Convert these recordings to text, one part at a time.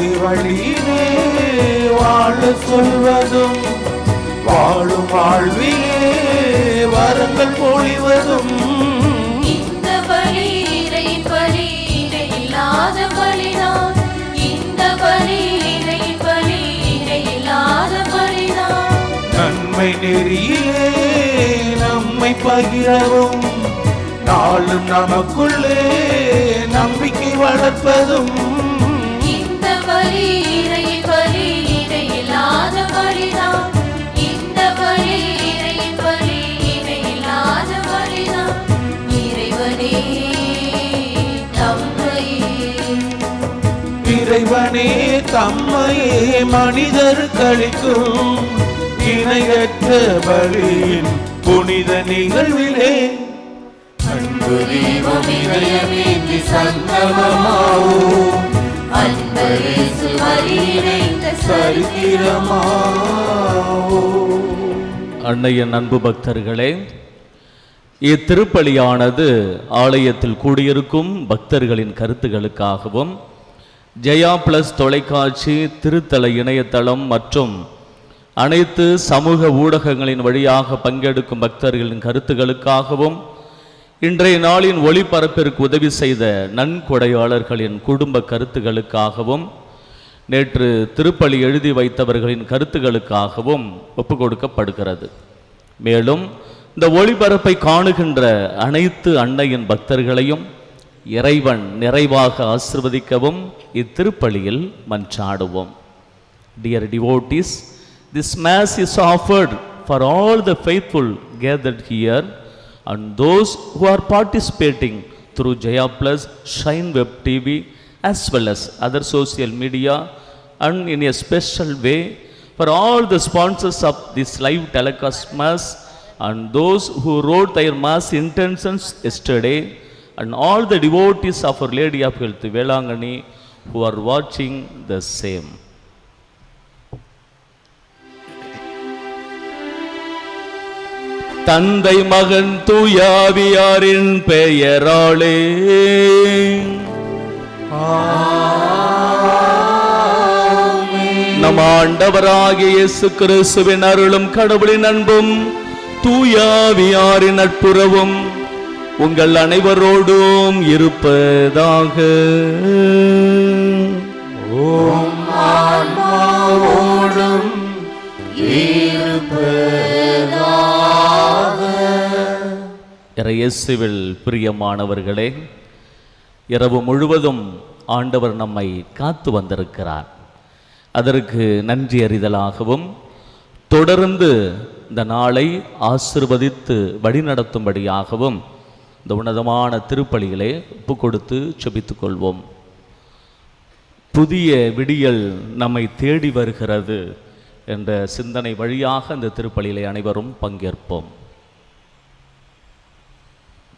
அதே வழியிலே வாழ சொல்வதும் வாழும் வாழ்விலே வரங்கள் பொழிவதும் இந்த பலி இறையின் பலி இணையில்லாத பலிதான். இந்த பலி இறையின் பலி இணையில்லாத பலிதான். நன்மை நெறியிலே நம்மை பகிரவும் நாளும் நமக்குள்ளே நம்பிக்கை வளர்ப்பதும் இந்த பலி இறையின் பலி இணையில்லாத பலிதான். இந்த பலி இறையின் பலி இணையில்லாத பலிதான். இறைவனே தம்மையே மனிதருக்கு அளிக்கும் இணையற்ற பலியின் புனித நிகழ்விலே அன்பு தீபம் இதயமேந்தி சங்கமமாவோம். அன்னையின் அன்பு பக்தர்களே, இத்திருப்பலியானது ஆலயத்தில் கூடியிருக்கும் பக்தர்களின் கருத்துகளுக்காகவும் ஜெயா பிளஸ் தொலைக்காட்சி திருத்தல இணையதளம் மற்றும் அனைத்து சமூக ஊடகங்களின் வழியாக பங்கெடுக்கும் பக்தர்களின் கருத்துகளுக்காகவும் இன்றைய நாளின் ஒளிபரப்பிற்கு உதவி செய்த நன்கொடையாளர்களின் குடும்ப கருத்துகளுக்காகவும் நேற்று திருப்பலி எழுதி வைத்தவர்களின் கருத்துகளுக்காகவும் ஒப்புக்கொடுக்கப்படுகிறது. மேலும் இந்த ஒளிபரப்பை காணுகின்ற அனைத்து அன்னையின் பக்தர்களையும் இறைவன் நிறைவாக ஆசிர்வதிக்கவும் இத்திருப்பலியில் மன்றாடுவோம். Dear devotees, this mass is offered for all the faithful gathered here and those who are participating through Jaya Plus, Shine Web TV as well as other social media, and in a special way for all the sponsors of this live telecast mass and those who wrote their mass intentions yesterday, and all the devotees of Our Lady of Health Velangani who are watching the same. தந்தை மகன் தூயாவியாரின் பெயராலே நம் ஆண்டவராகிய இயேசு கிறிஸ்துவின் அருளும் கடவுளின் அன்பும் தூயாவியாரின் நட்புறவும் உங்கள் அனைவரோடும் இருப்பதாக. ஓம் ஆன்மாவோடும் இயேசுவில் பிரியமானவர்களே, இரவு முழுவதும் ஆண்டவர் நம்மை காத்து வந்திருக்கிறார். அதற்கு நன்றி அறிதலாகவும் தொடர்ந்து இந்த நாளை ஆசிர்வதித்து வழிநடத்தும்படியாகவும் இந்த உன்னதமான திருப்பலிகளை ஒப்புக்கொடுத்து செபித்துக் கொள்வோம். புதிய விடியல் நம்மை தேடி வருகிறது என்ற சிந்தனை வழியாக இந்த திருப்பலிகளை அனைவரும் பங்கேற்போம்.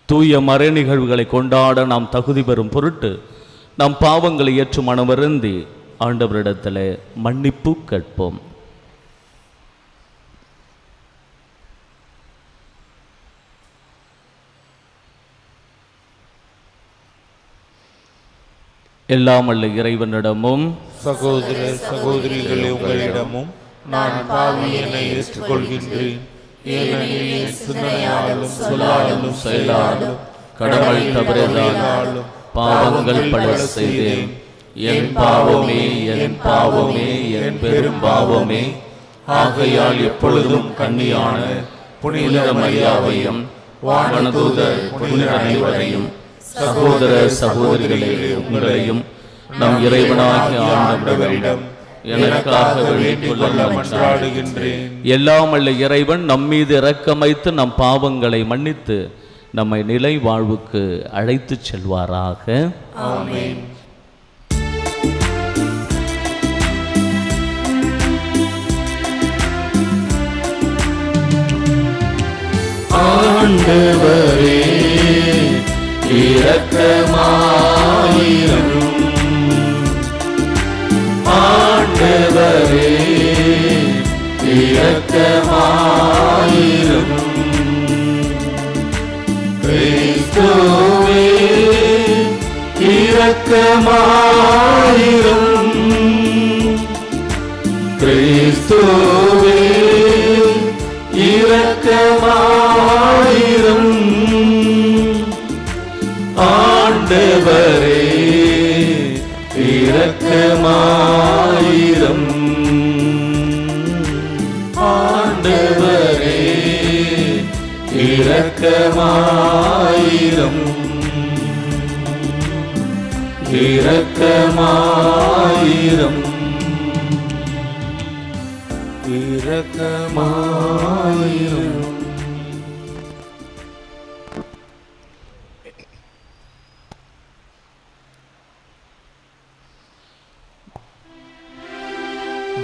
தூய மறை நிகழ்வுகளை கொண்டாட நாம் தகுதி பெறும் பொருட்டு நம் பாவங்களை ஏற்று மனமருந்தி ஆண்டவரிடத்தில் மன்னிப்பு கேட்போம். எல்லாம் வல்ல இறைவனிடமும் சகோதர சகோதரிகளே உங்களிடமும் நான் பாவியனை ஏற்றுக்கொள்கின்றேன். ஏனெனில் சிந்தனையாலும் சொல்லாலும் செயலாலும் கடமை தவறினாலும் பாவங்கள் பல செய்தேன். என் பாவமே என் பாவமே என் பெரும் பாவமே. ஆகையால் எப்பொழுதும் கன்னியான புனித மரியாவையும் வானதூதர் புனித அனைவரையும் சகோதர சகோதரிகளே உங்களையும் நம் இறைவனாகிய ஆண்டவரிடம் எனக்காக மன்றாடுகின்றேன். எல்லாம் வல்ல இறைவன் நம்மீது இரக்கமைத்து நம் பாவங்களை மன்னித்து நம்மை நிலை வாழ்வுக்கு அழைத்து செல்வாராக. ஆமென். ஆண்டவரே இரக்கமாயிரும். ஆண்டவரே இரக்கமாயிரும். கிறிஸ்துவே இரக்கமாயிரும். ஆண்டவரே இரக்கமாயிரம். ஆண்டவரே இரக்கமாயிரம். இரக்கமாயிரம். இரக்கமாயிரம்.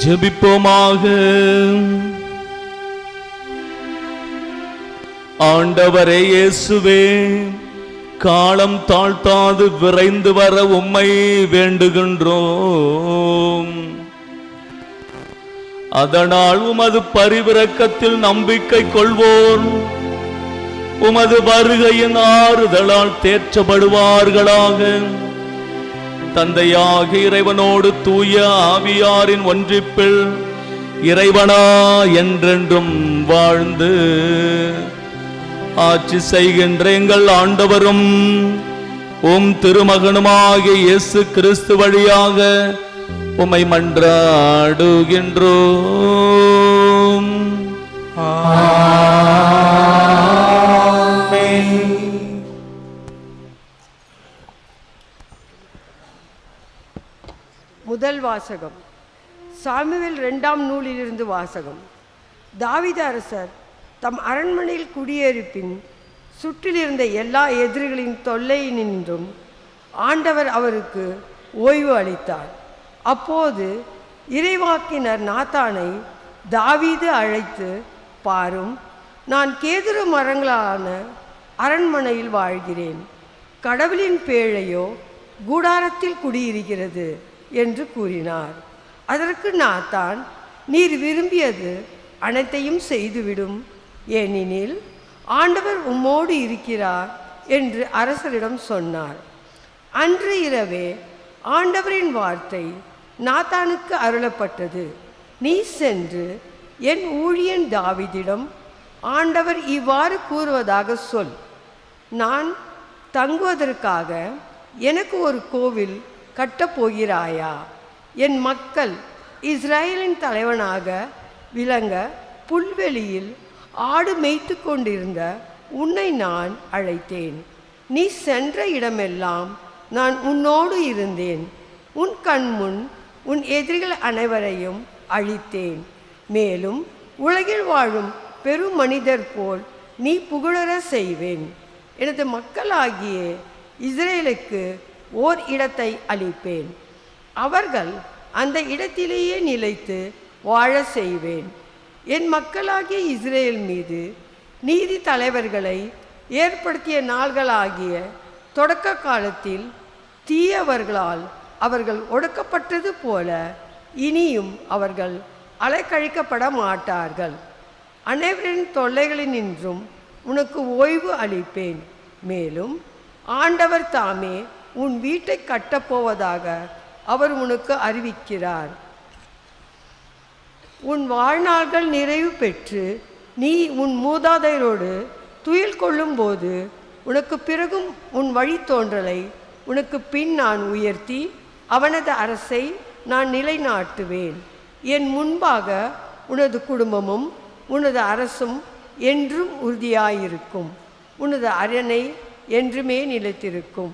ஜெபிப்போமாக. ஆண்டவரே இயேசுவே, காலம் தாழ்த்தாது விரைந்து வர உம்மை வேண்டுகின்றோம். அதனால் உமது பரிவிரக்கத்தில் நம்பிக்கை கொள்வோர் உமது வருகையின் ஆறுதலால் தேற்றப்படுவார்களாக. தந்தையாக இறைவனோடு தூய ஆவியாரின் ஒன்றிப்பில் இறைவனா என்றென்றும் வாழ்ந்து ஆட்சி செய்கின்ற எங்கள் ஆண்டவரும் உம் திருமகனுமாகிய இயேசு கிறிஸ்து வழியாக உம்மை மன்றாடுகின்றோம். முதல் வாசகம். சாமுவேல் 2ஆம் நூலிலிருந்து வாசகம். தாவீது அரசர் தம் அரண்மனையில் குடியேறிப்பின் சுற்றிலிருந்த எல்லா எதிரிகளின் தொல்லையினின்றும் ஆண்டவர் அவருக்கு ஓய்வு அளித்தார். அப்போது இறைவாக்கினர் நாத்தானை தாவீது அழைத்து, பாரும், நான் கேதுரு மரங்களான அரண்மனையில் வாழ்கிறேன், கடவுளின் பேழையோ கூடாரத்தில் குடியிருக்கிறது என்று கூறினார். அதற்கு நாத்தான், நீர் விரும்பியது அனைத்தையும் செய்துவிடும், ஏனெனில் ஆண்டவர் உம்மோடு இருக்கிறார் என்று அரசரிடம் சொன்னார். அன்று இரவே ஆண்டவரின் வார்த்தை நாத்தானுக்கு அருளப்பட்டது. நீ சென்று என் ஊழியன் தாவீதிடம் ஆண்டவர் இவ்வாறு கூறுவதாக சொல், நான் தங்குவதற்காக எனக்கு ஒரு கோவில் கட்டப்போகிறாயா? என் மக்கள் இஸ்ரேலின் தலைவனாக விளங்க புல்வெளியில் ஆடு மேய்த்து கொண்டிருந்த உன்னை நான் அழைத்தேன். நீ சென்ற இடமெல்லாம் நான் உன்னோடு இருந்தேன். உன் கண்முன் உன் எதிரிகள் அனைவரையும் அழித்தேன். மேலும் உலகில் வாழும் பெரும் மனிதர் போல் நீ புகழற செய்வேன். எனது மக்களாகிய இஸ்ரேலுக்கு ஓர் இடத்தை அளிப்பேன். அவர்கள் அந்த இடத்திலேயே நிலைத்து வாழ செய்வேன். என் மக்களாகிய இஸ்ரேல் மீது நீதி தலைவர்களை ஏற்படுத்திய நாள்களாகிய தொடக்க காலத்தில் தீயவர்களால் அவர்கள் ஒடுக்கப்பட்டது போல இனியும் அவர்கள் அலைக்கழிக்கப்பட மாட்டார்கள். அனைவரின் தொல்லைகளினின்றும் உனக்கு ஓய்வு அளிப்பேன். மேலும் ஆண்டவர் தாமே உன் வீட்டை கட்டப்போவதாக அவர் உனக்கு அறிவிக்கிறார். உன் வாழ்நாள்கள் நிறைவு பெற்று நீ உன் மூதாதையரோடு துயில் கொள்ளும்போது உனக்கு பிறகும் உன் வழித்தோன்றலை உனக்கு பின் நான் உயர்த்தி அவனது அரசை நான் நிலைநாட்டுவேன். என் முன்பாக உனது குடும்பமும் உனது அரசும் என்றும் உறுதியாயிருக்கும். உனது அரணை என்றுமே நிலைத்திருக்கும்.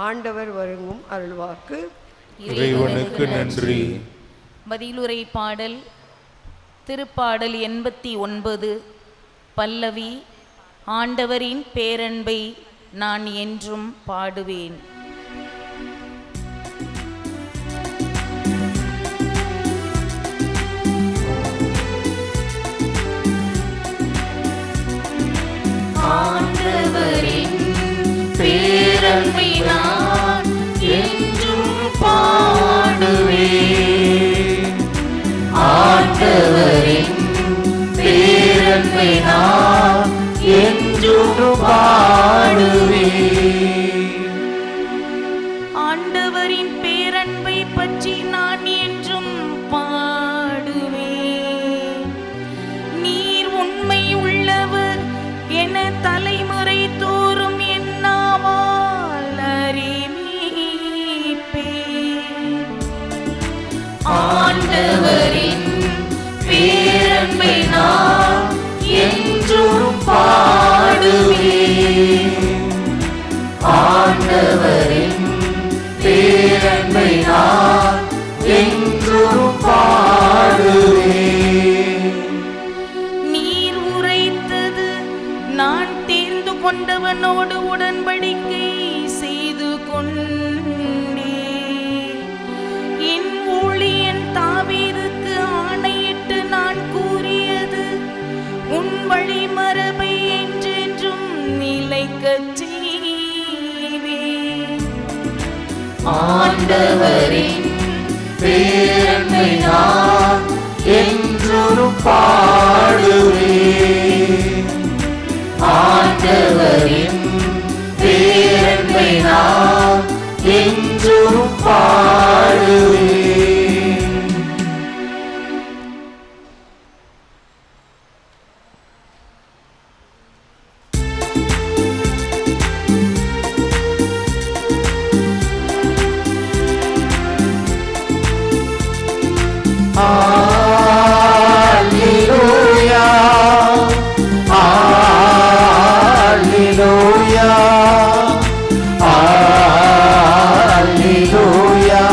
ஆண்டவர் வழங்கும் அருள்வாக்கு. இறைவனுக்கு நன்றி. பதிலுரை பாடல். திருப்பாடல் 89 பல்லவி. ஆண்டவரின் பேரன்பை நான் என்றும் பாடுவேன். ஆண்டவரின் பேரன்பை நான் என்றும் பாடுவேன். ஆண்டவரின் பேரன்பை நான் என்றும் பாடுவேன். ஆண்டவரின் பேரன்பை பற்றி நான் என்றும் பாடுவேன். நீர் உண்மை உள்ளவர் என தலைமுறை தோறும் என்னாவால் அறி ஆண்டவரின் பேரன்பை நான் என்றும் பாடுவேன். ஆண்டவரின் பேரன்பை நான் என்றும் பாடுவேன். Alleluia, Alleluia, Alleluia,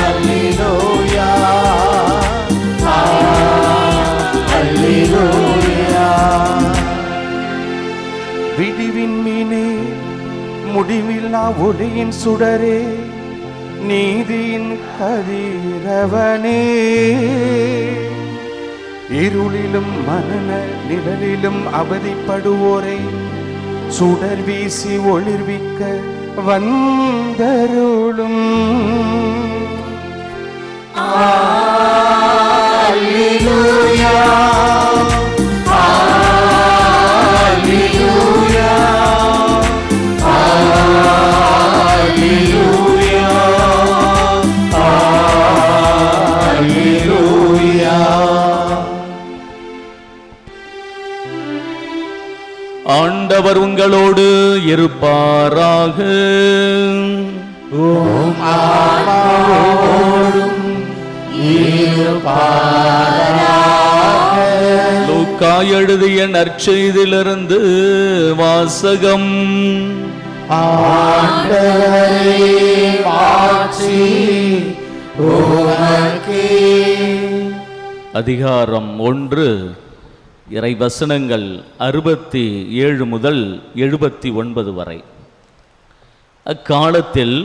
Alleluia, Alleluia, விடிவின் மீனே, முடிவில்லா ஒளியின் சுடரே, நீதியின் கதிரவனே, இருளிலும் மரண நிழலிலும் அவதிப்படுவோரை சுடர் வீசி ஒளிர்விக்க வந்தருளும். Alleluia, Alleluia, Alleluia, Alleluia. ஆண்டவர் உங்களோடு இருப்பாராக. உம் ஆன்மாவோடும் இருப்பாராக. லூக்கா எழுதிய நற்செய்தியிலிருந்து வாசகம். ஆண்டவரே மாட்சி உமக்கே. அதிகாரம் 1, இறை வசனங்கள் 67 முதல் 79 வரை. அக்காலத்தில்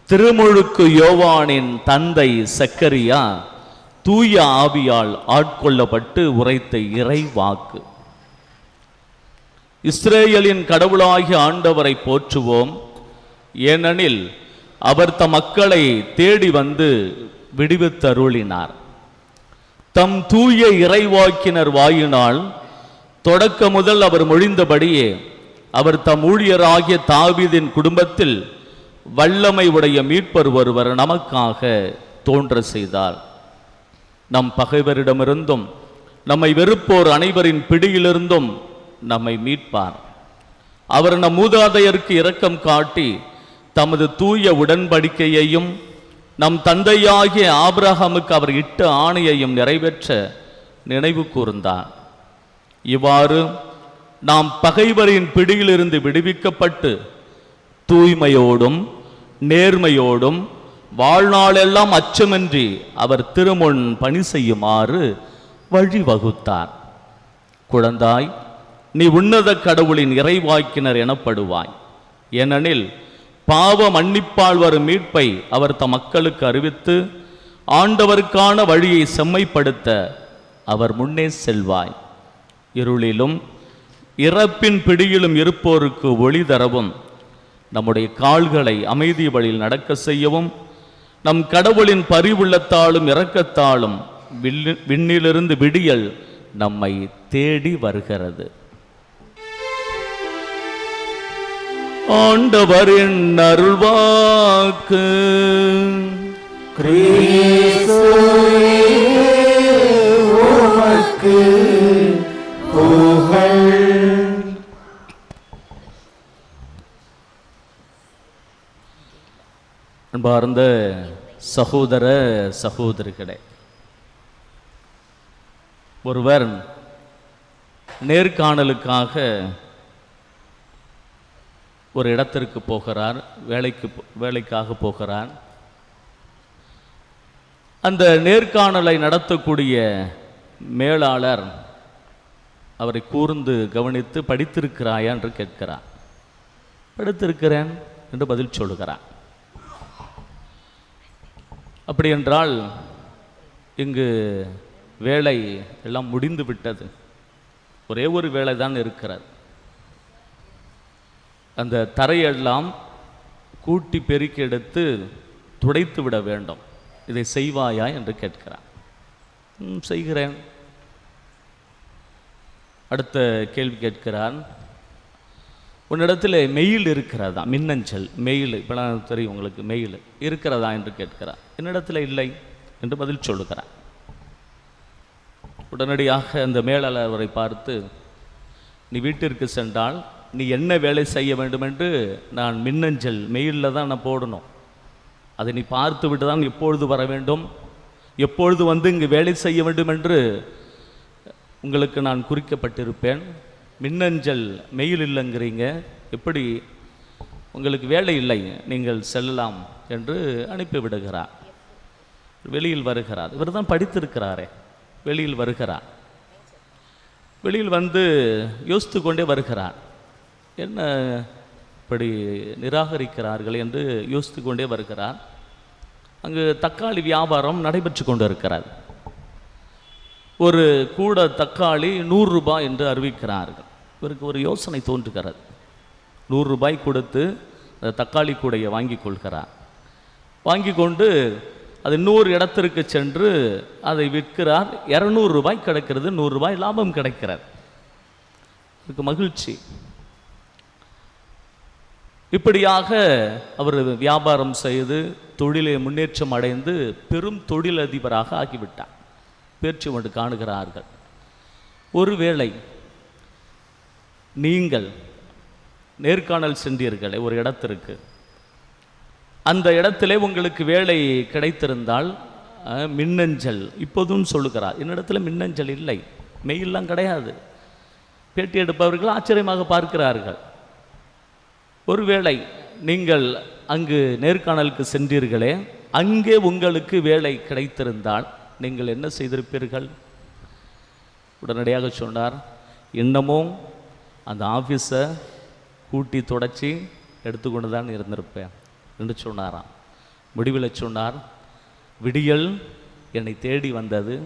திருமுழுக்கு யோவானின் தந்தை சக்கரியா தூய ஆவியால் ஆட்கொள்ளப்பட்டு உரைத்த இறை வாக்கு. இஸ்ரேலின் கடவுளாகிய ஆண்டவரை போற்றுவோம், ஏனெனில் அவர் தம் மக்களை தேடி வந்து விடுவித்தருளினார். தம் தூய இறைவாக்கினர் வாயினால் தொடக்க முதல் அவர் மொழிந்தபடியே அவர் தம் ஊழியராகிய தாவீதின் குடும்பத்தில் வல்லமை உடைய மீட்பர் ஒருவர் நமக்காக தோன்ற செய்தார். நம் பகைவரிடமிருந்தும் நம்மை வெறுப்போர் அனைவரின் பிடியிலிருந்தும் நம்மை மீட்பார். அவர் நம் மூதாதையருக்கு இரக்கம் காட்டி தமது தூய உடன்படிக்கையையும் நம் தந்தையாகிய ஆபிரகாமுக்கு அவர் இட்ட ஆணையையும் நிறைவேற்ற நினைவு கூர்ந்தார். இவ்வாறு நாம் பகைவரின் பிடியிலிருந்து விடுவிக்கப்பட்டு தூய்மையோடும் நேர்மையோடும் வாழ்நாளெல்லாம் அச்சமின்றி அவர் திருமுன் பணி செய்யுமாறு வழிவகுத்தார். குழந்தாய், நீ உன்னத கடவுளின் இறைவாக்கினர் எனப்படுவாய், ஏனெனில் பாவ மன்னிப்பால் வரும் மீட்பை அவர் தம் மக்களுக்கு அறிவித்து ஆண்டவருக்கான வழியை செம்மைப்படுத்த அவர் முன்னே செல்வாய். இருளிலும் இறப்பின் பிடியிலும் இருப்போருக்கு ஒளி தரவும், நம்முடைய கால்களை அமைதி வழியில் நடக்க செய்யவும், நம் கடவுளின் பரிவுள்ளத்தாலும் இரக்கத்தாலும் விண்ணிலிருந்து விடியல் நம்மை தேடி வருகிறது. ஆண்டவரின் அருள்வாக்கு. கிறிஸ்துவே உமக்கு புகழ். அன்பார்ந்த சகோதர சகோதரிகளே, ஒருவர் நேர்காணலுக்காக ஒரு இடத்திற்கு போகிறார், வேலைக்காக போகிறார். அந்த நேர்காணலை நடத்தக்கூடிய மேலாளர் அவரை கூர்ந்து கவனித்து, படித்திருக்கிறாயா என்று கேட்கிறார். படித்திருக்கிறேன் என்று பதில் சொல்லுகிறார். அப்படி என்றால் இங்கு வேலை எல்லாம் முடிந்து விட்டது. ஒரே ஒரு வேலை தான் இருக்கிறது. அந்த தரையெல்லாம் கூட்டி பெருக்கி எடுத்து துடைத்து விட வேண்டும். இதை செய்வாயா என்று கேட்கிறார். செய்கிறேன். அடுத்த கேள்வி கேட்கிறான், உன்னிடத்தில் மெயில் இருக்கிறதா? மின்னஞ்சல் மெயில், இப்போலாம் தெரியும் உங்களுக்கு, மெயில் இருக்கிறதா என்று கேட்கிறார். என்னிடத்தில் இல்லை என்று பதில் சொல்லுகிறார். உடனடியாக அந்த மேலாளர் அவரை பார்த்து, நீ வீட்டிற்கு சென்றால் நீ என்ன வேலை செய்ய வேண்டும் என்று நான் மின்னஞ்சல் மெயிலில் தான் நான் போடணும். அதை நீ பார்த்து விட்டு தான் எப்பொழுது வர வேண்டும், எப்பொழுது வந்து இங்கு வேலை செய்ய வேண்டும் என்று உங்களுக்கு நான் குறிக்கப்பட்டிருப்பேன். மின்னஞ்சல் மெயில் இல்லைங்கிறீங்க, எப்படி உங்களுக்கு வேலை இல்லை, நீங்கள் செல்லலாம் என்று அனுப்பிவிடுகிறார். வெளியில் வருகிறார். இவர் தான் படித்திருக்கிறாரே. வெளியில் வருகிறார். வெளியில் வந்து யோசித்து கொண்டே வருகிறார். என்ன இப்படி நிராகரிக்கிறார்கள் என்று யோசித்து கொண்டே வருகிறார். அங்கு தக்காளி வியாபாரம் நடைபெற்று கொண்டு இருக்கிறார். ஒரு கூட தக்காளி 100 ரூபாய் என்று அறிவிக்கிறார்கள். இவருக்கு ஒரு யோசனை தோன்றுகிறது. 100 ரூபாய் கொடுத்து அந்த தக்காளி கூடையை வாங்கி கொள்கிறார். வாங்கி கொண்டு அது இன்னொரு இடத்திற்கு சென்று அதை விற்கிறார். 200 ரூபாய் கிடைக்கிறது. 100 ரூபாய் லாபம் கிடைக்கிறது. இதுக்கு மகிழ்ச்சி. இப்படியாக அவர் வியாபாரம் செய்து தொழிலை முன்னேற்றம் அடைந்து பெரும் தொழிலதிபராக ஆகிவிட்டார். பேச்சு கொண்டு காணுகிறார்கள். ஒருவேளை நீங்கள் நேர்காணல் சென்றீர்களே ஒரு இடத்திற்கு, அந்த இடத்திலே உங்களுக்கு வேலை கிடைத்திருந்தால் மின்னஞ்சல், இப்போதும் சொல்லுகிறார், என்னிடத்தில் மின்னஞ்சல் இல்லை, மெயிலெலாம் கிடையாது. பேட்டி எடுப்பவர்கள் ஆச்சரியமாக பார்க்கிறார்கள். ஒருவேளை நீங்கள் அங்கு நேர்காணலுக்கு சென்றீர்களே, அங்கே உங்களுக்கு வேலை கிடைத்திருந்தால் நீங்கள் என்ன செய்திருப்பீர்கள்? உடனடியாக சொன்னார், இன்னமும் அந்த ஆஃபீஸை கூட்டி தொடச்சி எடுத்துக்கொண்டு தான் இருந்திருப்பேன் என்று சொன்னாராம். முடிவில் சொன்னார், விடியல் என்னை தேடி வந்தது,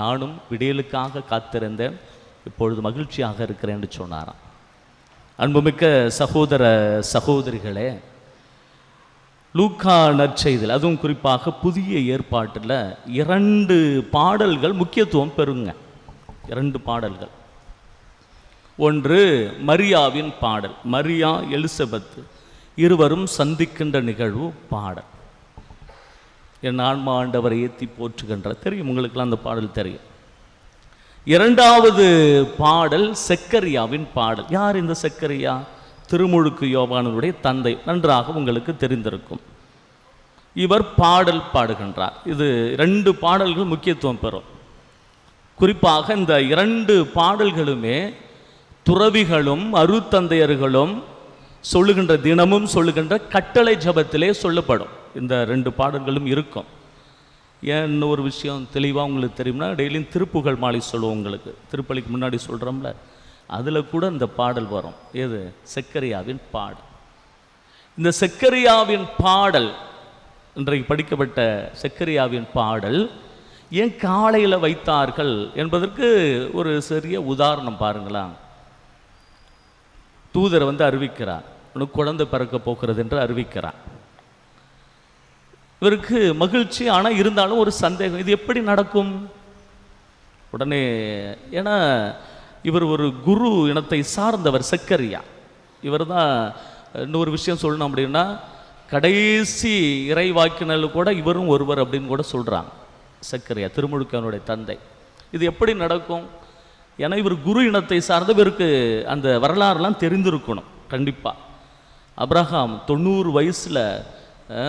நானும் விடியலுக்காக காத்திருந்தேன், இப்பொழுது மகிழ்ச்சியாக இருக்கிறேன் என்று சொன்னாராம். அன்புமிக்க சகோதர சகோதரிகளே, லூக்கா நற்செய்தியில் அதுவும் குறிப்பாக புதிய ஏற்பாட்டில் 2 பாடல்கள் முக்கியத்துவம் பெறுங்க. 2 பாடல்கள். ஒன்று மரியாவின் பாடல், மரியா எலிசபெத் இருவரும் சந்திக்கின்ற நிகழ்வு பாடல். என் ஆன்மா ஆண்டவரை ஏற்றி போற்றுகின்ற, தெரியும் உங்களுக்கெல்லாம் அந்த பாடல் தெரியும். 2வது பாடல் செக்கரியாவின் பாடல். யார் இந்த செக்கரியா? திருமுழுக்கு யோவானுடைய தந்தை, நன்றாக உங்களுக்கு தெரிந்திருக்கும். இவர் பாடல் பாடுகின்றார். இது 2 பாடல்கள் முக்கியத்துவம் பெறும். குறிப்பாக இந்த 2 பாடல்களுமே துறவிகளும் அருத்தந்தையர்களும் சொல்லுகின்ற, தினமும் சொல்லுகின்ற கட்டளை ஜபத்திலே சொல்லப்படும். இந்த 2 பாடல்களும் இருக்கும். ஏன் ஒரு விஷயம் தெளிவாக உங்களுக்கு தெரியும்னா, டெய்லியும் திருப்புகழ் மாலை சொல்லுவோம். உங்களுக்கு திருப்பலிக்கு முன்னாடி சொல்கிறோம்ல, அதில் கூட இந்த பாடல் வரும். எது? செக்கரியாவின் பாடல். இந்த செக்கரியாவின் பாடல், இன்றைக்கு படிக்கப்பட்ட செக்கரியாவின் பாடல் ஏன் காலையில் வைத்தார்கள் என்பதற்கு ஒரு சிறிய உதாரணம் பாருங்களா. தூதர் வந்து அறிவிக்கிறார், உனக்கு குழந்தை பிறக்க போகிறது என்று அறிவிக்கிறார். இவருக்கு மகிழ்ச்சி, ஆனால் இருந்தாலும் ஒரு சந்தேகம், இது எப்படி நடக்கும்? உடனே, ஏன்னா இவர் ஒரு குரு இனத்தை சார்ந்தவர் செக்கரியா. இவர் தான் இன்னொரு விஷயம் சொல்லணும் அப்படின்னா, கடைசி இறைவாக்கினர்கள் கூட இவரும் ஒருவர் அப்படின்னு கூட சொல்கிறாங்க. செக்கரியா திருமுழுக்கனுடைய தந்தை. இது எப்படி நடக்கும்? ஏன்னா இவர் குரு இனத்தை சார்ந்த, இவருக்கு அந்த வரலாறுலாம் தெரிந்திருக்கணும் கண்டிப்பாக. அப்ரஹாம் 90 வயசில்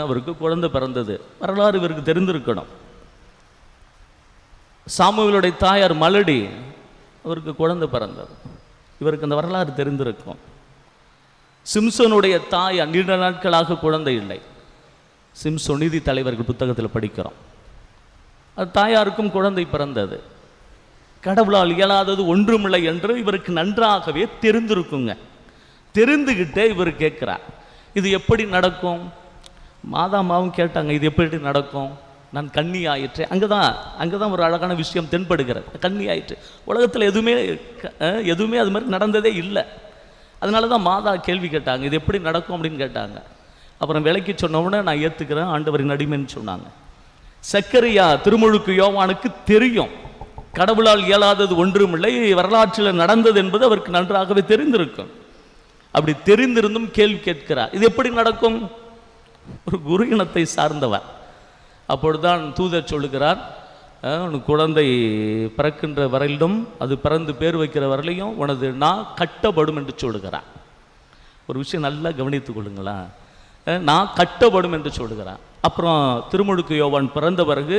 அவருக்கு குழந்தை பிறந்தது, வரலாறு இவருக்கு தெரிந்திருக்கணும். சாமுவேலுடைய தாயார் மலடி, அவருக்கு குழந்தை பிறந்தது, இவருக்கு அந்த வரலாறு தெரிந்திருக்கும். சிம்சோனுடைய தாயார் நீண்ட நாட்களாக குழந்தை இல்லை, சிம்சோன் நீதி தலைவர்கள் புத்தகத்தில் படிக்கிறோம். அது தாயாருக்கும் குழந்தை பிறந்தது. கடவுளால் இயலாதது ஒன்றுமில்லை என்று இவருக்கு நன்றாகவே தெரிந்திருக்குங்க. தெரிந்துகிட்டே இவர் கேட்கிறார், இது எப்படி நடக்கும்? மாதாமாவும் கேட்டாங்க, இது எப்படி நடக்கும்? நான் கன்னி ஆயிற்றேன். அங்கே தான் ஒரு அழகான விஷயம் தென்படுகிறது. கன்னி ஆயிற்று. உலகத்தில் எதுவுமே அது மாதிரி நடந்ததே இல்லை. அதனால தான் மாதா கேள்வி கேட்டாங்க, இது எப்படி நடக்கும் அப்படின்னு கேட்டாங்க. அப்புறம் விலைக்கு சொன்னவுடனே நான் ஏற்றுக்கிறேன், ஆண்டவரின் அடிமைன்னு சொன்னாங்க. சக்கரியா திருமுழுக்கு யோவானுக்கு தெரியும், கடவுளால் இயலாதது ஒன்றுமில்லை, வரலாற்றில் நடந்தது என்பது அவருக்கு நன்றாகவே தெரிந்திருக்கும். அப்படி தெரிந்திருந்தும் கேள்வி கேட்கிறார், இது எப்படி நடக்கும்? ஒரு குரு இனத்தை சார்ந்தவர். அப்பொழுதுதான் தூதர் சொல்லுகிறார், உனக்கு குழந்தை பிறக்கின்ற வரையிலும், அது பிறந்து பேர் வைக்கிற வரையிலையும் உனது நான் கட்டப்படும் என்று சொல்லுகிறார். ஒரு விஷயம் நல்லா கவனித்துக் கொள்ளுங்களா, நான் கட்டப்படும் என்று சொல்லுகிறார். அப்புறம் திருமுழுக்கு யோவான் பிறந்த பிறகு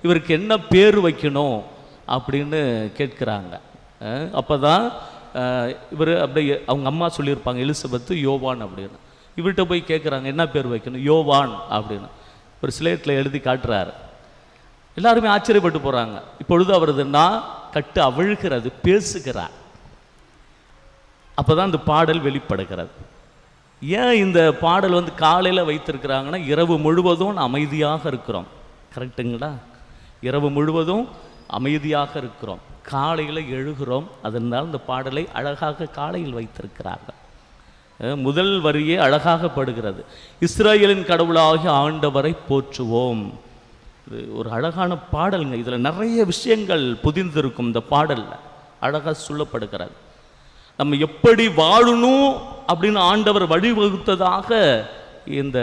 இவருக்கு என்ன பேர் வைக்கணும் அப்படின்னு கேட்குறாங்க. அப்போ தான் இவர் அப்படியே அவங்க அம்மா சொல்லியிருப்பாங்க எலிசபெத்து யோவான் அப்படின்னு. இவர்கிட்ட போய் கேட்குறாங்க என்ன பேர் வைக்கணும்? யோவான் அப்படின்னு ஒரு ஸ்லேட்டில் எழுதி காட்டுறாரு. எல்லாருமே ஆச்சரியப்பட்டு போகிறாங்க. இப்பொழுது அவரது நான் கட்டு அவிழ்கிறது, பேசுகிறார். அப்போ தான் இந்த பாடல் வெளிப்படுகிறது. ஏன் இந்த பாடல் காலையில் வைத்திருக்கிறாங்கன்னா, இரவு முழுவதும் அமைதியாக இருக்கிறோம். கரெக்டுங்களா? இரவு முழுவதும் அமைதியாக இருக்கிறோம், காலையில் எழுகிறோம். அதனால் இந்த பாடலை அழகாக காலையில் வைத்திருக்கிறார்கள். முதல் வரியே அழகாக படுகிறது, இஸ்ரவேலின் கடவுளாகிய ஆண்டவரை போற்றுவோம். இது ஒரு அழகான பாடலுங்க. இதில் நிறைய விஷயங்கள் புதிந்திருக்கும். இந்த பாடலில் அழகாக சொல்லப்படுகிறது. நம்ம எப்படி வாழணும் அப்படின்னு ஆண்டவர் வழிவகுத்ததாக இந்த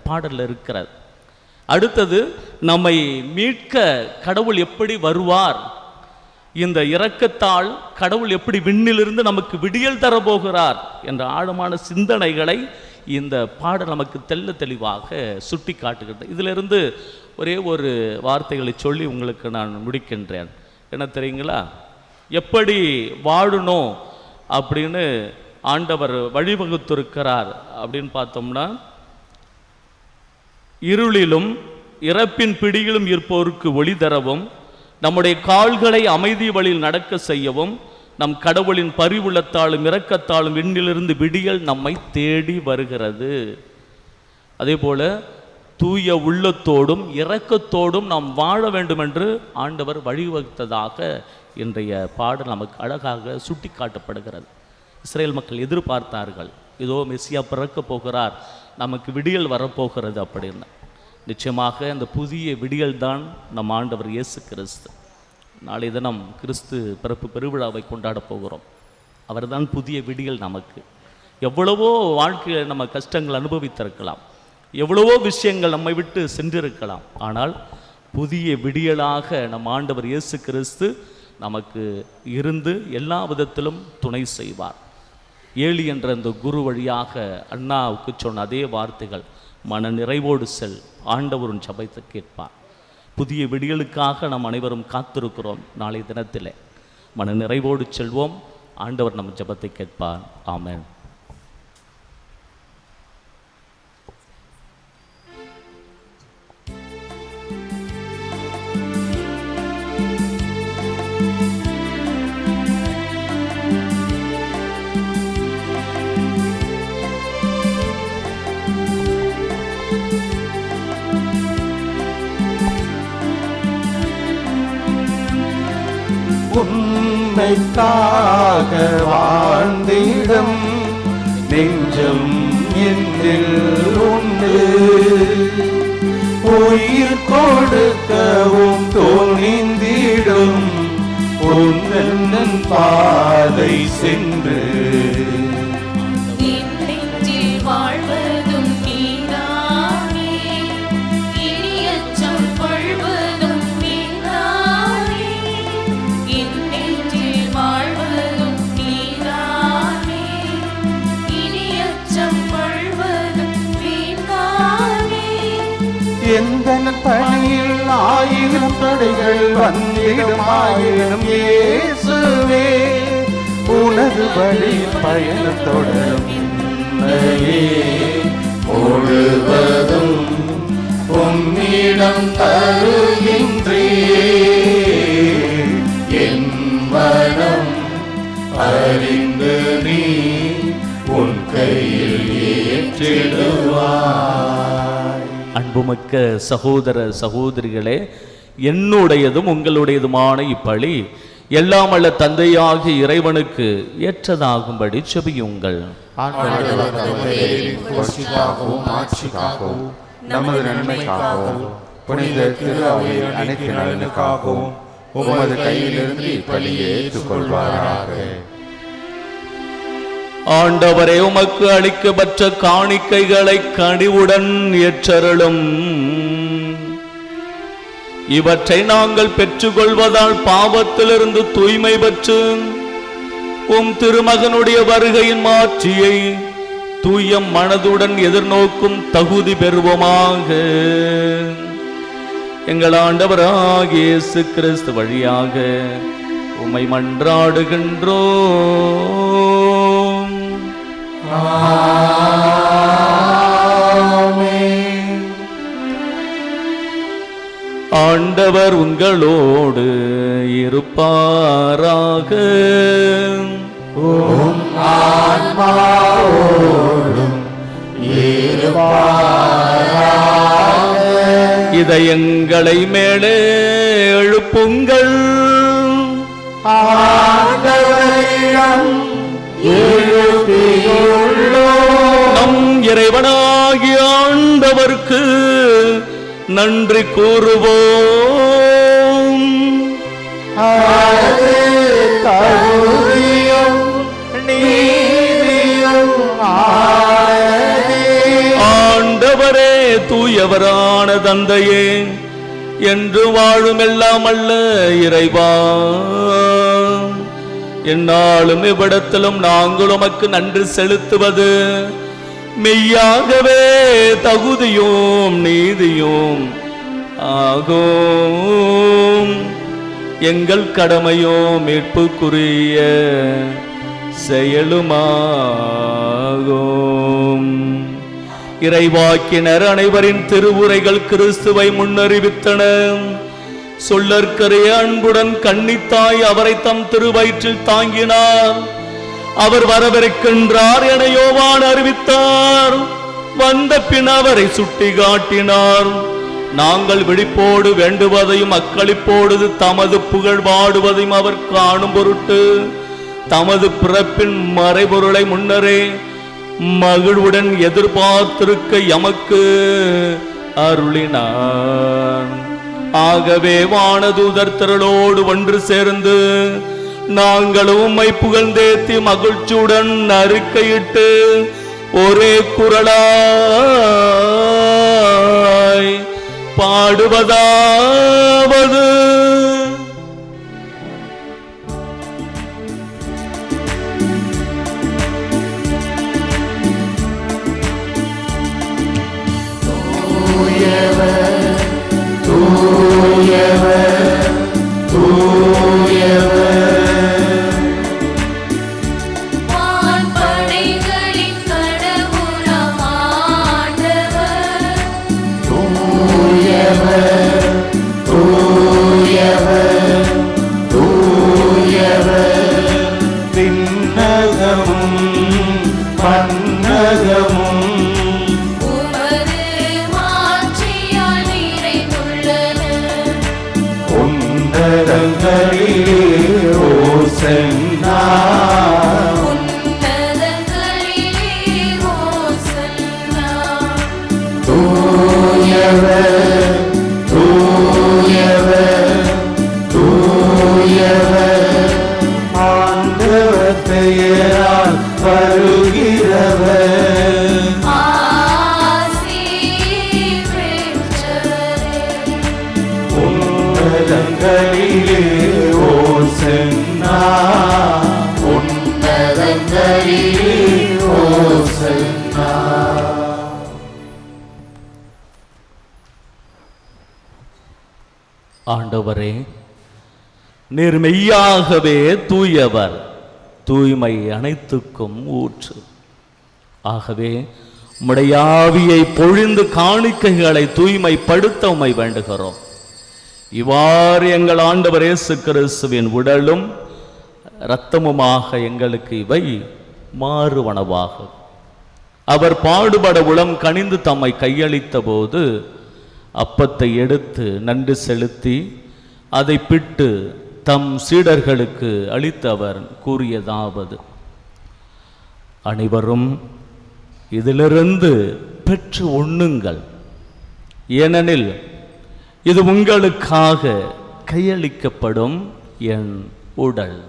பாடலில் இருக்கிறது. அடுத்தது, நம்மை மீட்க கடவுள் எப்படி வருவார், இந்த இரக்கத்தால் கடவுள் எப்படி விண்ணிலிருந்து நமக்கு விடியல் தரப்போகிறார் என்ற ஆழமான சிந்தனைகளை இந்த பாடல் நமக்கு தெள்ள தெளிவாக சுட்டி காட்டுகிறது. இதிலிருந்து ஒரே ஒரு வார்த்தைகளை சொல்லி உங்களுக்கு நான் முடிக்கின்றேன். என்ன தெரியுங்களா? எப்படி வாழணும் அப்படின்னு ஆண்டவர் வழிவகுத்திருக்கிறார் அப்படின்னு பார்த்தோம்னா, இருளிலும் இறப்பின் பிடியிலும் இருப்போருக்கு ஒளி தரவும், நம்முடைய கால்களை அமைதி வழியில் நடக்க செய்யவும், நம் கடவுளின் பரிவுள்ளத்தாலும் இரக்கத்தாலும் விண்ணிலிருந்து விடியல் நம்மை தேடி வருகிறது. அதே போல தூய உள்ளத்தோடும் இரக்கத்தோடும் நாம் வாழ வேண்டும் என்று ஆண்டவர் வழிவகுத்ததாக இன்றைய பாடல் நமக்கு அழகாக சுட்டி காட்டப்படுகிறது. இஸ்ரேல் மக்கள் எதிர்பார்த்தார்கள், இதோ மெசியா பிறக்க போகிறார், நமக்கு விடியல் வரப்போகிறது அப்படின்னு. நிச்சயமாக அந்த புதிய விடியல் தான் நம் ஆண்டவர் இயேசு கிறிஸ்து. நாளை தினம் கிறிஸ்து பிறப்பு பெருவிழாவை கொண்டாட போகிறோம். அவர் தான் புதிய விடியல் நமக்கு. எவ்வளவோ வாழ்க்கையில் நம்ம கஷ்டங்கள் அனுபவித்திருக்கலாம், எவ்வளவோ விஷயங்கள் நம்மை விட்டு சென்றிருக்கலாம். ஆனால் புதிய விடியலாக நம் ஆண்டவர் இயேசு கிறிஸ்து நமக்கு இருந்து எல்லா விதத்திலும் துணை செய்வார். ஏலி என்ற அந்த குரு வழியாக அண்ணாவுக்கு சொன்ன அதே வார்த்தைகள், மன நிறைவோடு செல், ஆண்டவரின் சபைத்து கேட்பார். புதிய விடியலுக்காக நாம் அனைவரும் காத்திருக்கிறோம். நாளைய தினத்தில் மன நிறைவோடு செல்வோம், ஆண்டவர் நம் ஜெபத்தை கேட்பார். ஆமென். உண்மைக்காக வாழ்ந்திடும் நெஞ்சம் என்னில் உண்டு, உயிர் கொடுக்கவும் துணிந்திடும் உன்னன் பாதை சென்று, வாழ்வதும் நீதானே, இனியச்சம் கொள்வதும் நீதானே, இன்னெஞ்சில் வாழ்வதும் நீதானே, இனியச்சம் கொள்வதும் நீதானே. எந்த பணியில் ஆயிரம் தடைகள் வந்திடும், ஆயிரம் இயேசுவே உனது வழி பயணம் தொடரும். முழுவதும் உன்னிடம் தருகின்றேன், என் மனம் அறிந்து நீ உன் கையில் ஏற்றிடும். அன்புமிக்க சகோதர சகோதரிகளே, என்னுடையதும் உங்களுடையதுமான இப்பலி எல்லாம் வல்ல தந்தையாகிய இறைவனுக்கு ஏற்றதாகும்படி செபியுங்கள். நமது நன்மைக்காகவும் புனித திரு அவையின் அனைத்து நலனுக்காகவும் உமது கையிலிருந்து இப்பலியை ஏற்றுக்கொள்வாராக. ஆண்டவரே, உமக்கு அளிக்கப்பட்ட காணிக்கைகளை கனிவுடன் ஏற்றருளும். இவற்றை நாங்கள் பெற்றுக்கொள்வதால் பாவத்திலிருந்து தூய்மை பெற்று திருமகனுடைய வருகையின் மாட்சியை தூய மனதுடன் எதிர்நோக்கும் தகுதி பெறுவோமாக. எங்கள் ஆண்டவராகிய இயேசு கிறிஸ்து வழியாக உம்மை மன்றாடுகின்றோம். ஆண்டவர் உங்களோடு இருப்பாராக. இதயங்களை மேலே எழுப்புங்கள். நம் இறைவனாகிய ஆண்டவருக்கு நன்றி கூறுவோம். ஆண்டவரே, தூயவரான தந்தையே, என்று வாழும் எல்லாம் அல்ல இறைவா, என்னாலும் இவ்விடத்திலும் நாங்கள் உமக்கு நன்றி செலுத்துவது மெய்யாகவே தகுதியும் நீதியும் ஆகும். எங்கள் கடமையோ மீட்புக்குரிய செயலுமாகும். இறைவாக்கினர் அனைவரின் திருவுரைகள் கிறிஸ்துவை முன்னறிவித்தன. சொல்லற்கரிய அன்புடன் கன்னித்தாய் அவரை தம் திருவயிற்றில் தாங்கினார். அவர் வரவிருக்கின்றார் என யோவான் அறிவித்தார். வந்த பின் அவரை சுட்டி காட்டினார். நாங்கள் விழிப்போடு வேண்டுவதையும் அக்களிப்போடு தமது புகழ் பாடுவதையும் அவர் காணும் பொருட்டு தமது பிறப்பின் மறைபொருளை முன்னரே மகிழ்வுடன் எதிர்பார்த்திருக்க எமக்கு அருளினார். ஆகவே வானதூதர் திரளோடு ஒன்று சேர்ந்து நாங்களும் உம்மை புகழ்ந்தேத்தி மகிழ்ச்சியுடன் அறிக்கையிட்டு ஒரே குரலாய் பாடுவதாவது: ஆண்டவரே, நீர் மெய்யாகவே தூயவர், தூய்மை அனைத்துக்கும் ஊற்று. ஆகவே உம்முடைய ஆவியை பொழிந்து காணிக்கைகளை தூய்மைப்படுத்த உம்மை வேண்டுகிறோம். இவ்வாறு எங்கள் ஆண்டவர் இயேசு கிறிஸ்துவின் உடலும் இரத்தமுமாக எங்களுக்கு இவை மாறுவனவாகும். அவர் பாடுபட உளம் கனிந்து தம்மை கையளித்த போது அப்பத்தை எடுத்து நன்றி செலுத்தி அதை பிட்டு தம் சீடர்களுக்கு அளித்தவர் கூறியதாவது: அனைவரும் இதிலிருந்து பெற்று உண்ணுங்கள், ஏனெனில் இது உங்களுக்காக கையளிக்கப்படும் என் உடல்.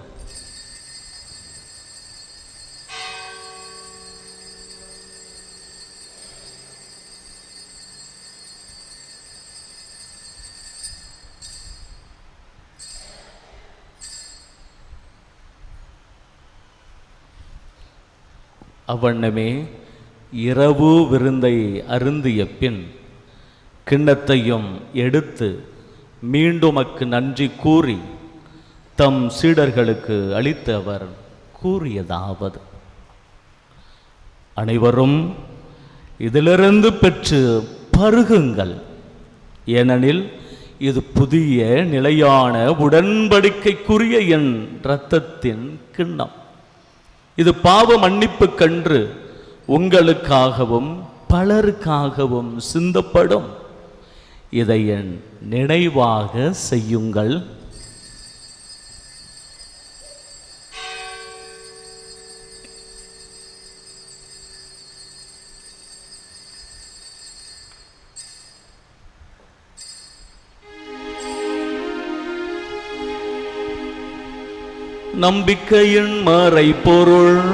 அவ்வண்ணமே இரவு விருந்தை அருந்திய பின் கிண்ணத்தையும் எடுத்து மீண்டுமக்கு நன்றி கூறி தம் சீடர்களுக்கு அளித்து அவர் கூறியதாவது: அனைவரும் இதிலிருந்து பெற்று பருகுங்கள், ஏனெனில் இது புதிய நிலையான உடன்படிக்கைக்குரிய என் இரத்தத்தின் கிண்ணம். இது பாவ மன்னிப்பு கன்று உங்களுக்காகவும் பலருக்காகவும் சிந்தப்படும். இதை என் நினைவாக செய்யுங்கள். நம்பிக்கையின் மறைபொருள்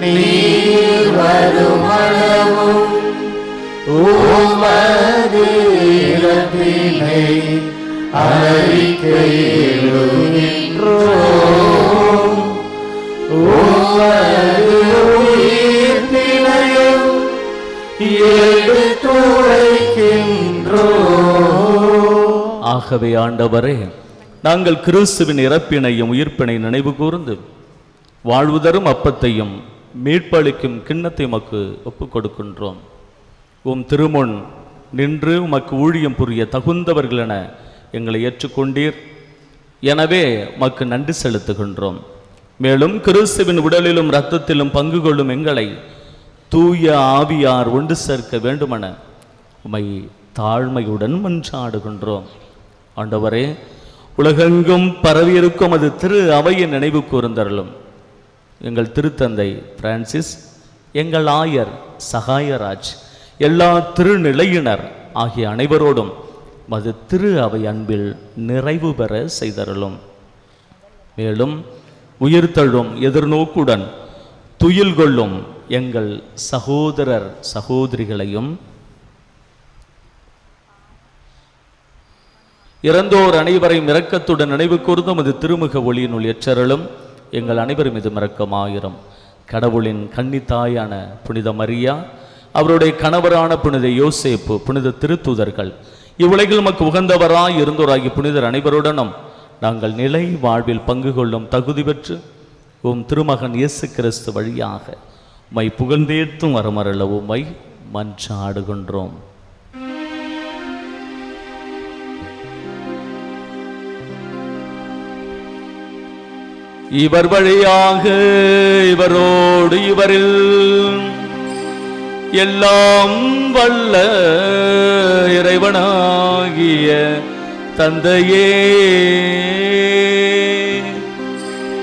நீர் வருமளவும் உமது இறப்பினை அறிக்கையிடுகின்றோம். உமது உயிர்ப்பினையும் எடுத்துரைக்கின்றோம். ஆகவே ஆண்டவரே, நாங்கள் கிறிஸ்துவின் இறப்பினையும் உயிர்ப்பினை நினைவு கூர்ந்து வாழ்வு தரும் அப்பத்தையும் மீட்பளிக்கும் கிண்ணத்தை உமக்கு ஒப்புக் கொடுக்கின்றோம். உம் திருமுன் நின்று உமக்கு ஊழியம் புரிய தகுந்தவர்கள் என எங்களை ஏற்றுக்கொண்டீர். எனவே உமக்கு நன்றி செலுத்துகின்றோம். மேலும் கிறிஸ்துவின் உடலிலும் இரத்தத்திலும் பங்கு கொள்ளும் எங்களை தூய ஆவியார் ஒன்று சேர்க்க வேண்டுமென உம்மை தாழ்மையுடன் மன்றாடுகின்றோம். ஆண்டவரே, உலகெங்கும் பரவியிருக்கும் அது திரு அவையின் நினைவு கூர்ந்தருளும். எங்கள் திருத்தந்தை பிரான்சிஸ், எங்கள் ஆயர் சகாயராஜ், எல்லா திருநிலையினர் ஆகிய அனைவரோடும் மது திரு அவை அன்பில் நிறைவு பெற செய்தருளும். மேலும் உயிர்த்தெழும் எதிர்நோக்குடன் துயில் கொள்ளும் எங்கள் சகோதரர் சகோதரிகளையும் இறந்தோர் அனைவரையும் இரக்கத்துடன் நினைவு கூர்ந்தும் அது திருமுக ஒளியினுள் ஏற்றருளும். எங்கள் அனைவரும் இது இரக்கமாயிரும். கடவுளின் கன்னித்தாயான புனித மரியா, அவருடைய கணவரான புனித யோசேப்பு, புனித திருத்தூதர்கள், இவ்வுலகில் நமக்கு உகந்தவராய் இருந்தோராகி புனிதர் அனைவருடனும் நாங்கள் நிலை வாழ்வில் பங்கு கொள்ளும் தகுதி பெற்று உம் திருமகன் இயேசு கிறிஸ்து வழியாக உம்மை புகழ்ந்தேத்தும் வரமருள உம்மை மன்றாடுகின்றோம். இவர் வழியாக இவரோடு இவரில் எல்லாம் வல்ல இறைவனாகிய தந்தையே,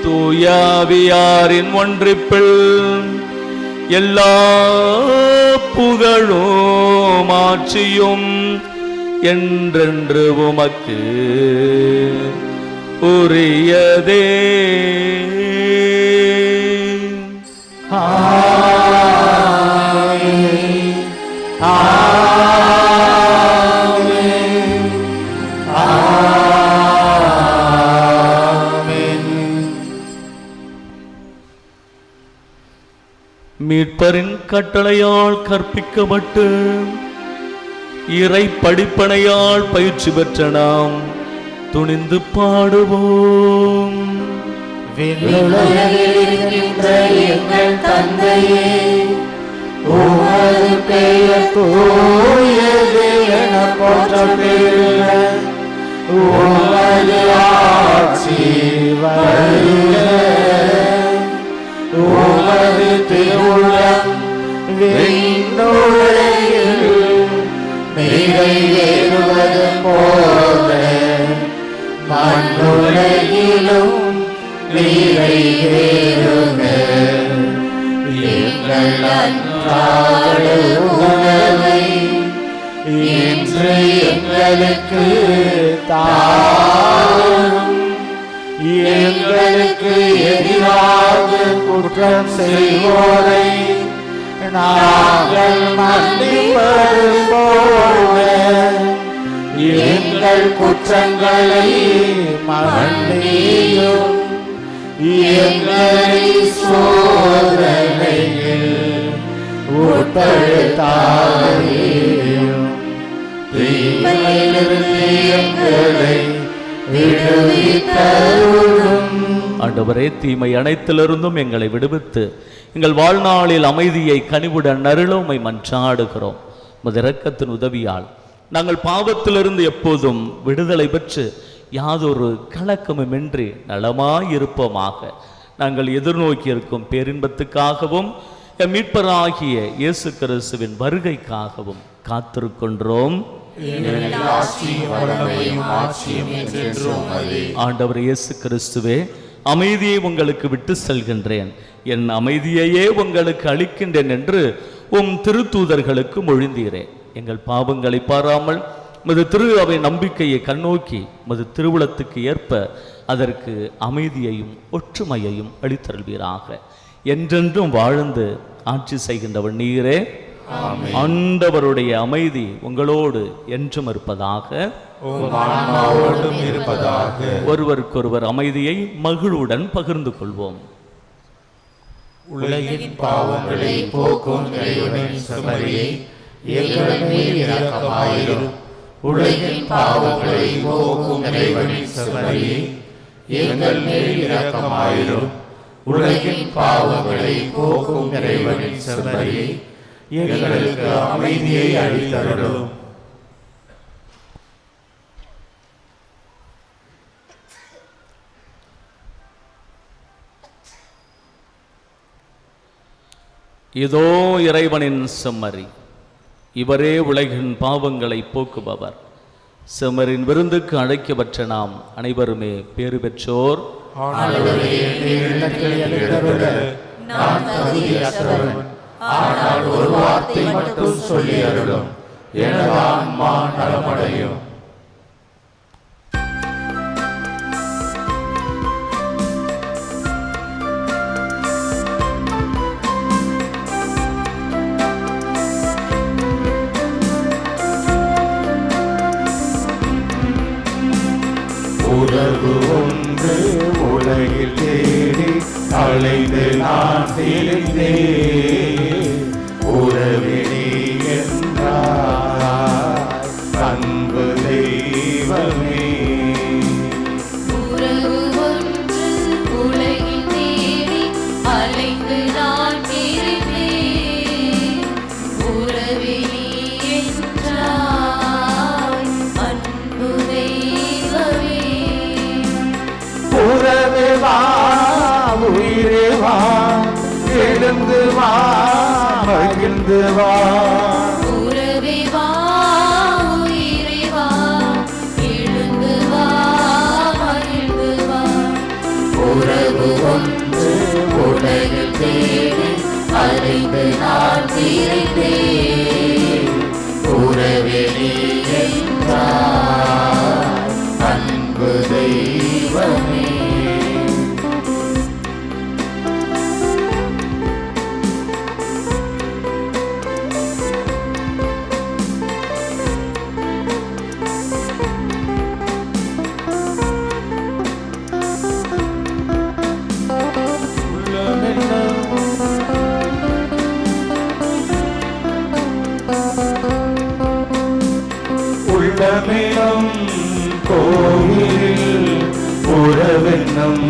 தூயாவியாரின் ஒன்றிப்பில் எல்லா புகழும் ஆட்சியும் என்றென்று உமக்கு உரியதே. மீட்பரின் கட்டளையால் கற்பிக்கப்பட்டு இறை படிப்பனையால் பயிற்சி பெற்ற நாம் துணிந்து பாடுவோம். எங்கள் தந்தையே, உமது பெயர் தூயது என போற்றப்பெறுக. உமது ஆட்சி வருக. உமது அன்றாட உணவை இன்று எங்களுக்கு தாரும். எங்களுக்கு எதிராக குற்றம் செய்வோரை நாங்கள் மன்னிப்பது போல எங்கள் குற்றங்களை மன்னியும். எங்களை சோதனையில் உட்படுத்தாதேயும். தீமையிலிருந்து எங்களை விடுவித்தருளும். ஆண்டவரே, தீமை அனைத்திலிருந்தும் எங்களை விடுவித்து எங்கள் வாழ்நாளில் அமைதியை கனிவுடன் அருள உம்மை மன்றாடுகிறோம். உமது இரக்கத்தின் உதவியால் நாங்கள் பாவத்திலிருந்து எப்போதும் விடுதலை பெற்று யாதொரு கலக்கமுமின்றி நலமாயிருப்போமாக. நாங்கள் எதிர்நோக்கி இருக்கும் பேரின்பத்துக்காகவும் எம் மீட்பராகிய இயேசு கிறிஸ்துவின் வருகைக்காகவும் காத்திருக்கின்றோம். ஆண்டவர் இயேசு கிறிஸ்துவே, அமைதியை உங்களுக்கு விட்டு செல்கின்றேன், என் அமைதியையே உங்களுக்கு அளிக்கின்றேன் என்று உம் திருத்தூதர்களுக்கு மொழிந்தீரேன். எங்கள் பாவங்களை பாராமல் மது திரு அவை நம்பிக்கையை கண்ணோக்கி மது திருவுளத்துக்கு ஏற்ப அதற்கு அமைதியையும் ஒற்றுமையையும் அளித்தருள்வீராக. என்றென்றும் வாழ்ந்து ஆட்சி செய்கின்றவர் நீரே. ஆண்டவருடைய அமைதி உங்களோடு என்றும் இருப்பதாக. ஒருவருக்கொருவர் அமைதியை மகிழ்வுடன் பகிர்ந்து கொள்வோம். உலகின் பாவங்களை போக்கும் இறைவனின் செம்மறியே, எங்கள் மேல் இரக்கமாயிரும். உலகின் பாவங்களை போக்கும் இறைவனின் செம்மறியே, எங்கள் மேல் இரக்கமாயிரும். உலகின் பாவங்களை போக்கும் இறைவனின் செம்மறியே, எங்களுக்கு அமைதியை அளித்தருளும். இதோ இறைவனின் செம்மறி, இவரே உலகின் பாவங்களை போக்குபவர். செம்மறின் விருந்துக்கு அழைக்கப்பட்ட நாம் அனைவருமே பேறு பெற்றோர். ஆனால் ஒரு வார்த்தை மட்டும் சொல்லி அருளும், எனது ஆன்மா நலமடையும். உறவு ஒன்று உலகில் தேடி அலைந்து நான் தெரிந்தேன். உறவினி என்றார் அன்பு தெய்வமே. உறவு ஒன்று உலகில் தேடி அலைந்து நான் தெரிந்தேன். உறவினி என்றார் அன்பு தெய்வமே. உறவே வா, உயிரே வா, எழுந்து வா, மகிழ்ந்து வா. உறவே வா, உயிரே வா, எழுந்து வா, மகிழ்ந்து வா. உறவு ஒன்று உலகில் தேடி அலைந்து நான் தெரிந்தேன். உறவே நீ என்றார் அன்பு தெய்வமே. உள்ளமெனும் கோயிலில் உறவென்னும்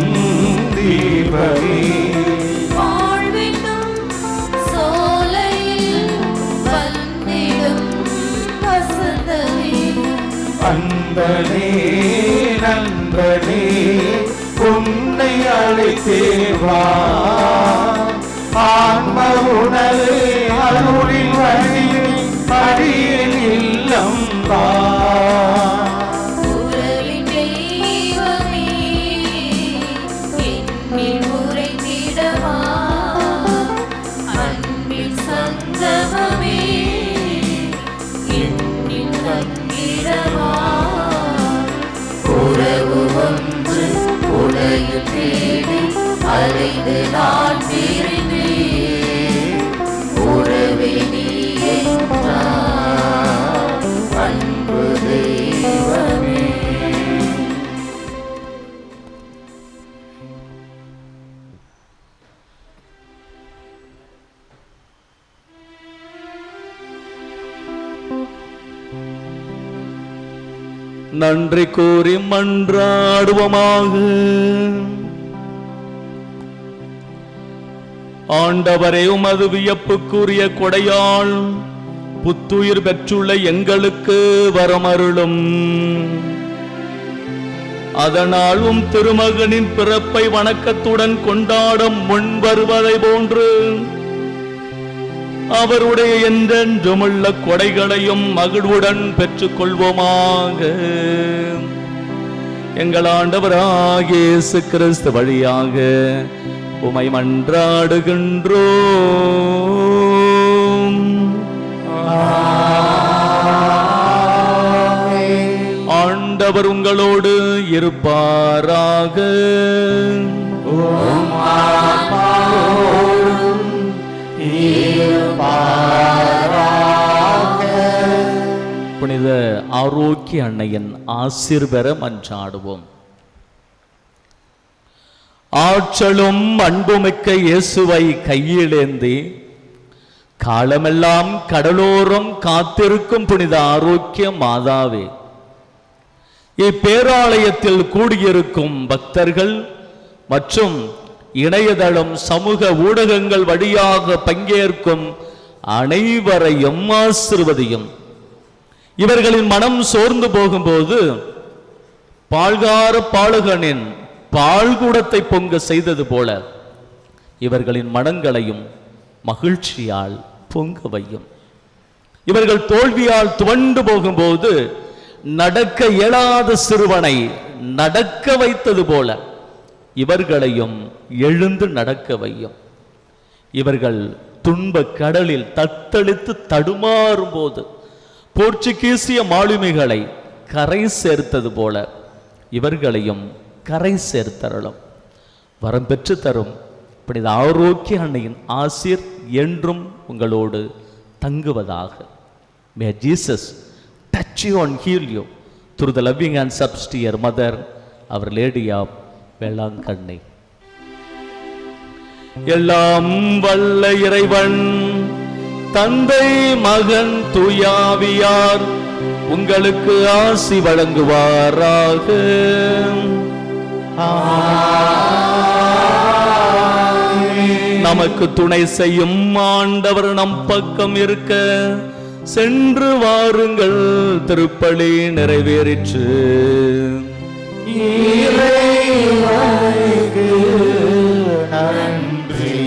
தீபமே. வாழ்வென்னும் சோலையில் வந்திடும் வசந்தமே. அன்பனே நண்பனே, உன்னை அழைத்தேவா. ஆன்ம உணவே அருளின் வழி அடியில் இல்லம் வா. உறவின் தெய்வமே, என்னில் உரைத்திட தேடி அலைந்து நான் பிரிந்தேன். உறவே நீ என்றார் அன்பு தெய்வமே. நன்றி கூறி மன்றாடுவோமாக. ஆண்டவரே, உமது வியப்புக்குரிய கொடையால் புத்துயிர் பெற்றுள்ள எங்களுக்கு வரமருளும். அதனால் திருமகனின் பிறப்பை வணக்கத்துடன் கொண்டாட முன் வருவதை போன்று அவருடைய என்றென்றுமுள்ள கொடைகளையும் மகிழ்வுடன் பெற்றுக் கொள்வோமாக. எங்கள் ஆண்டவராகிய இயேசு கிறிஸ்து வழியாக உமை மன்றாடுகின்றோம். ஆண்டவர் உங்களோடு இருப்பாராக. புனித ஆரோக்கிய அன்னையின் ஆசீர்வர மன்றாடுவோம். ஆற்றலும் அன்புமிக்க இயேசுவை கையிலேந்தி காலமெல்லாம் கடலோரம் காத்திருக்கும் புனித ஆரோக்கிய மாதாவே, இப்பேராலயத்தில் கூடியிருக்கும் பக்தர்கள் மற்றும் இணையதளம் சமூக ஊடகங்கள் வழியாக பங்கேற்கும் அனைவரையும் ஆசீர்வதியும். இவர்களின் மனம் சோர்ந்து போகும்போது பால்கார பாலகனின் பால்குடத்தை பொங்க செய்தது போல இவர்களின் மனங்களையும் மகிழ்ச்சியால் பொங்க வையும். இவர்கள் தோல்வியால் துவண்டு போகும்போது நடக்க இயலாத சிறுவனை நடக்க வைத்தது போல இவர்களையும் எழுந்து நடக்க வையும். இவர்கள் துன்ப கடலில் தத்தளித்து தடுமாறும் போது போர்ச்சுகீசிய மாலுமிகளை கரை சேர்த்தது போல இவர்களையும் கரை சேர்த்தரலும். வரம் பெற்று தரும் புனித ஆரோக்கிய அன்னையின் ஆசீர் என்றும் உங்களோடு தங்குவதாக. May Jesus touch you and heal you through the loving and substitute mother, our Lady of Velankanni. எல்லாம் வல்ல இறைவன் தந்தை மகன் தூயாவியார் உங்களுக்கு ஆசி வழங்குவாராக. நமக்கு துணை செய்யும் ஆண்டவர் நம் பக்கம் இருக்க சென்று வாருங்கள். திருப்பலி நிறைவேறிற்று. இறைவனுக்கு நன்றி.